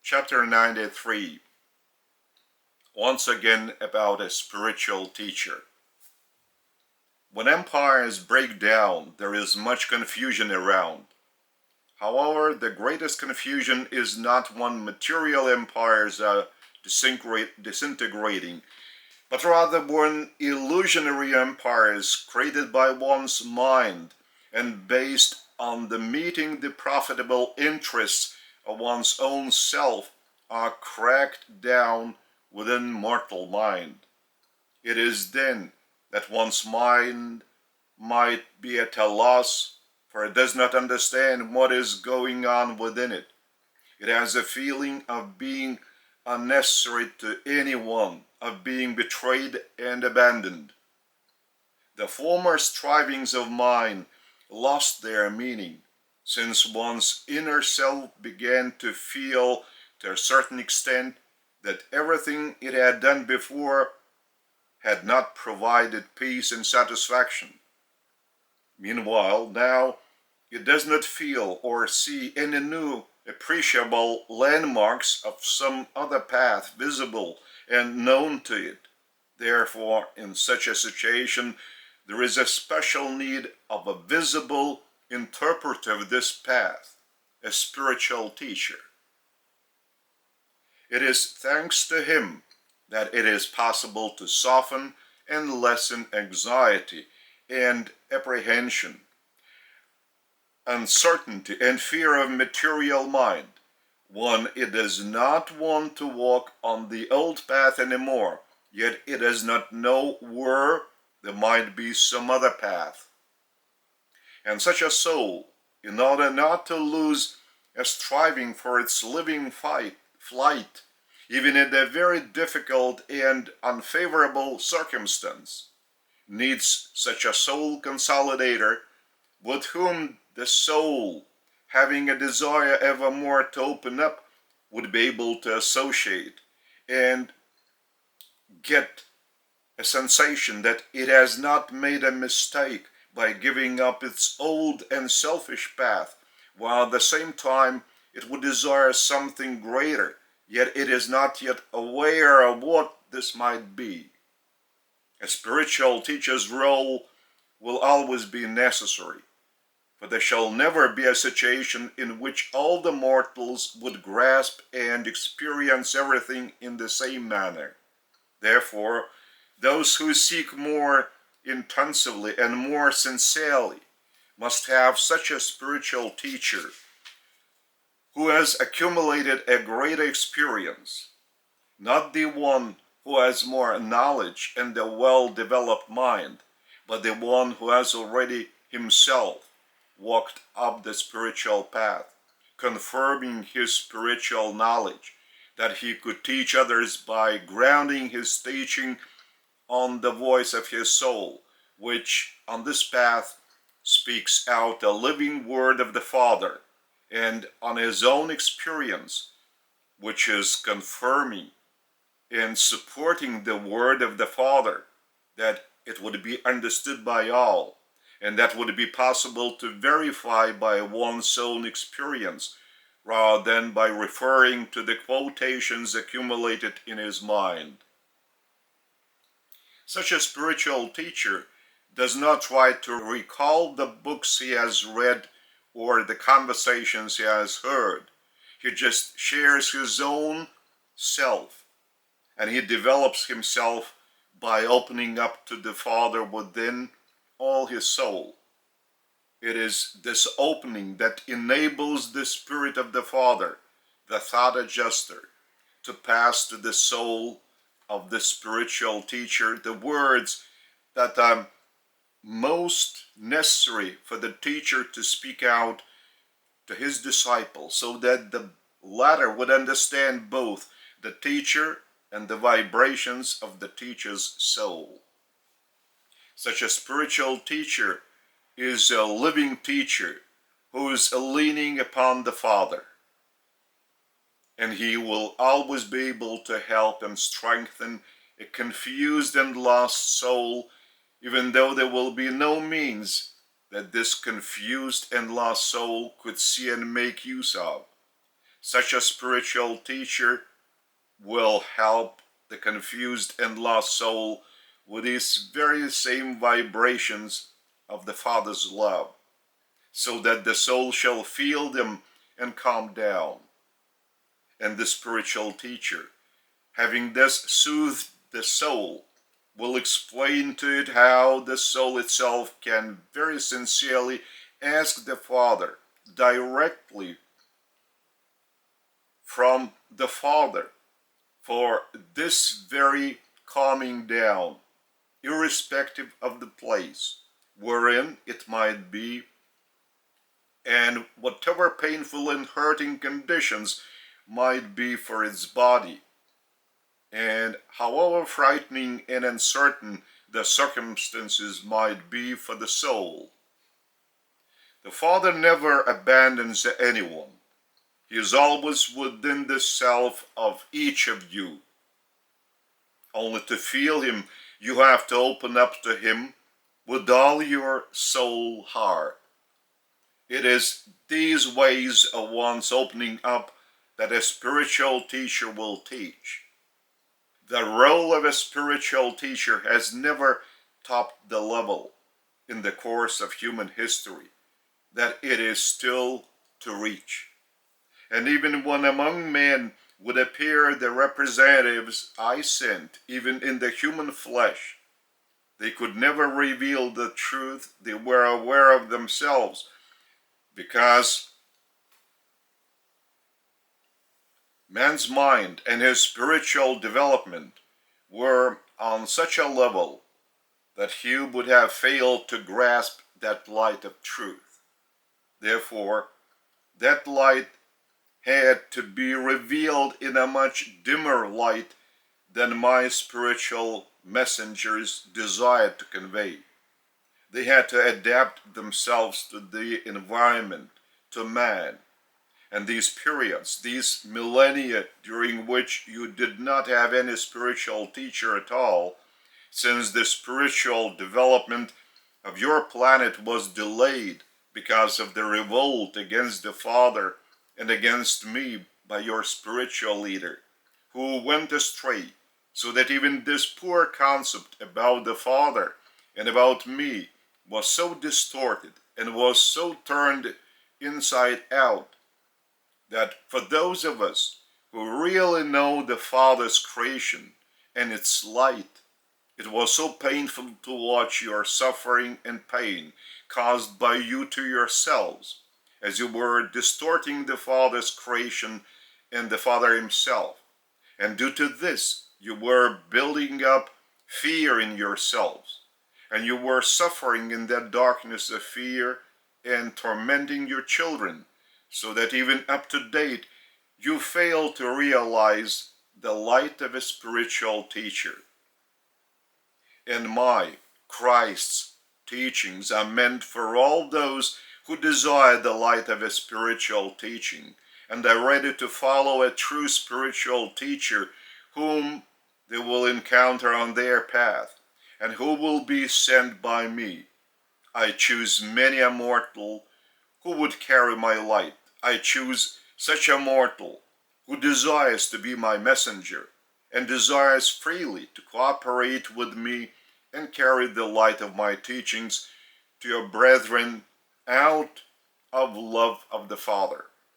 Chapter 93. Once again about a spiritual teacher. When empires break down, there is much confusion around. However, the greatest confusion is not when material empires are disintegrating, but rather when illusionary empires created by one's mind and based on the meeting the profitable interests of one's own self are cracked down within mortal mind. It is then that one's mind might be at a loss, for it does not understand what is going on within it. It has a feeling of being unnecessary to anyone, of being betrayed and abandoned. The former strivings of mind lost their meaning, since one's inner self began to feel to a certain extent that everything it had done before had not provided peace and satisfaction. Meanwhile, now it does not feel or see any new appreciable landmarks of some other path visible and known to it. Therefore, in such a situation, there is a special need of a visible interpreter of this path, a spiritual teacher. It is thanks to him that it is possible to soften and lessen anxiety and apprehension, uncertainty and fear of material mind, when it does not want to walk on the old path anymore, yet it does not know where there might be some other path. And such a soul, in order not to lose a striving for its living flight, even in a very difficult and unfavorable circumstance, needs such a soul consolidator with whom the soul, having a desire evermore to open up, would be able to associate and get a sensation that it has not made a mistake by giving up its old and selfish path, while at the same time it would desire something greater, yet it is not yet aware of what this might be. A spiritual teacher's role will always be necessary, for there shall never be a situation in which all the mortals would grasp and experience everything in the same manner. Therefore, those who seek more intensively and more sincerely must have such a spiritual teacher who has accumulated a greater experience, not the one who has more knowledge and a well-developed mind, but the one who has already himself walked up the spiritual path, confirming his spiritual knowledge, that he could teach others by grounding his teaching on the voice of his soul, which on this path speaks out the living word of the Father, and on his own experience, which is confirming and supporting the word of the Father, that it would be understood by all, and that would be possible to verify by one's own experience, rather than by referring to the quotations accumulated in his mind. Such a spiritual teacher does not try to recall the books he has read or the conversations he has heard. He just shares his own self, and he develops himself by opening up to the Father within all his soul. It is this opening that enables the Spirit of the Father, the thought adjuster, to pass to the soul of the spiritual teacher the words that are most necessary for the teacher to speak out to his disciple, so that the latter would understand both the teacher and the vibrations of the teacher's soul. Such a spiritual teacher is a living teacher who is leaning upon the Father, and he will always be able to help and strengthen a confused and lost soul, even though there will be no means that this confused and lost soul could see and make use of. Such a spiritual teacher will help the confused and lost soul with these very same vibrations of the Father's love, so that the soul shall feel them and calm down. And the spiritual teacher, having thus soothed the soul, will explain to it how the soul itself can very sincerely ask the Father directly from the Father for this very calming down, irrespective of the place wherein it might be, and whatever painful and hurting conditions might be for its body, and however frightening and uncertain the circumstances might be for the soul. The Father never abandons anyone. He is always within the self of each of you. Only to feel Him, you have to open up to Him with all your soul heart. It is these ways of one's opening up that a spiritual teacher will teach. The role of a spiritual teacher has never topped the level in the course of human history that it is still to reach. And even when among men would appear the representatives I sent, even in the human flesh, they could never reveal the truth they were aware of themselves, because man's mind and his spiritual development were on such a level that he would have failed to grasp that light of truth. Therefore, that light had to be revealed in a much dimmer light than my spiritual messengers desired to convey. They had to adapt themselves to the environment, to man. And these periods, these millennia during which you did not have any spiritual teacher at all, since the spiritual development of your planet was delayed because of the revolt against the Father and against me by your spiritual leader, who went astray, so that even this poor concept about the Father and about me was so distorted and was so turned inside out that for those of us who really know the Father's creation and its light, it was so painful to watch your suffering and pain caused by you to yourselves, as you were distorting the Father's creation and the Father Himself. And due to this, you were building up fear in yourselves, and you were suffering in that darkness of fear and tormenting your children, so that even up to date, you fail to realize the light of a spiritual teacher. And my, Christ's, teachings are meant for all those who desire the light of a spiritual teaching and are ready to follow a true spiritual teacher whom they will encounter on their path and who will be sent by me. I choose many a mortal who would carry my light. I choose such a mortal who desires to be my messenger and desires freely to cooperate with me and carry the light of my teachings to your brethren out of love of the Father.